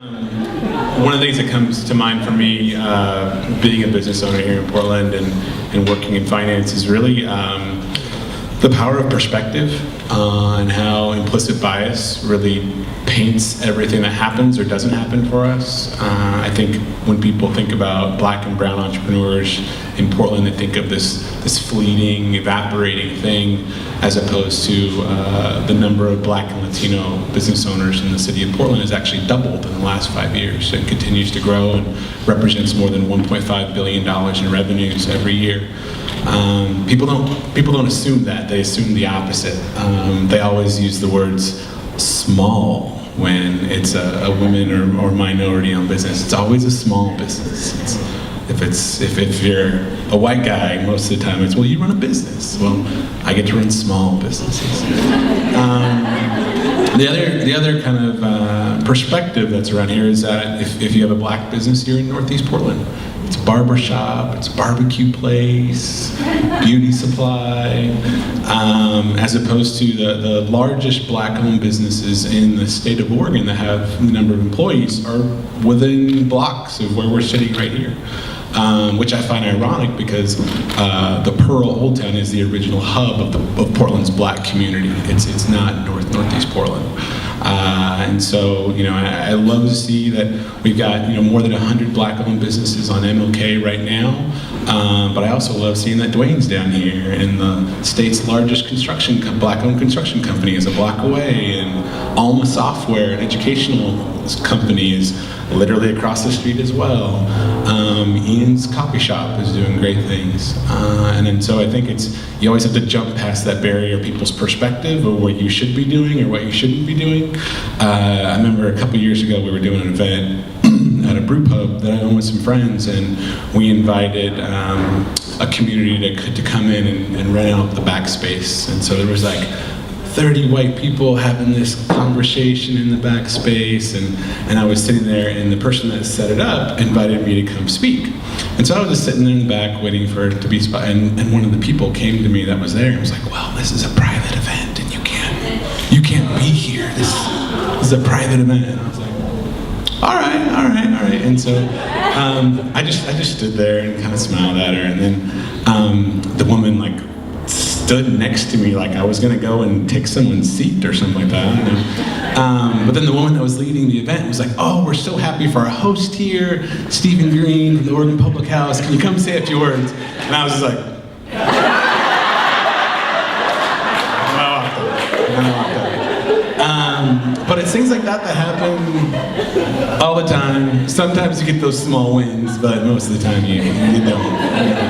One of the things that comes to mind for me, being a business owner here in Portland and working in finance, is really the power of perspective and how implicit bias really paints everything that happens or doesn't happen for us. I think when people think about black and brown entrepreneurs in Portland, they think of this fleeting, evaporating thing, as opposed to the number of black and Latino business owners in the city of Portland has actually doubled in the last 5 years and continues to grow and represents more than $1.5 billion in revenues every year. People don't assume that. They assume the opposite. They always use the words small when it's a women or minority-owned business. It's always a small business. If you're a white guy, most of the time it's, well, you run a business. Well, I get to run small businesses. The other kind of perspective that's around here is that if you have a black business here in Northeast Portland, it's a barber shop, it's a barbecue place, beauty supply, as opposed to the largest black-owned businesses in the state of Oregon that have the number of employees are within blocks of where we're sitting right here. Which I find ironic because the Pearl Old Town is the original hub of Portland's black community. It's not Northeast Portland. And so, I love to see that we've got, more than 100 black-owned businesses on MLK right now. But I also love seeing that Dwayne's down here, and the state's largest black-owned construction company is a block away, and Alma Software, an educational company, is literally across the street as well. Ian's coffee shop is doing great things. And so I think you always have to jump past that barrier, people's perspective of what you should be doing or what you shouldn't be doing. I remember a couple years ago we were doing an event at a brew pub that I own with some friends, and we invited a community to come in and rent out the back space. And so there was like 30 white people having this conversation in the back space, and I was sitting there, and the person that set it up invited me to come speak. And so I was just sitting there in the back waiting for it to be and one of the people came to me that was there and was like, well, this is a private event and you can't be here. This is a private event. And I was like, all right. And so I just stood there and kind of smiled at her, and then the woman stood next to me like I was gonna go and take someone's seat or something like that. But then the woman that was leading the event was like, oh, we're so happy for our host here, Stephen Green from the Oregon Public House. Can you come say a few words? And I was just like, but it's things like that happen all the time. Sometimes you get those small wins, but most of the time you don't.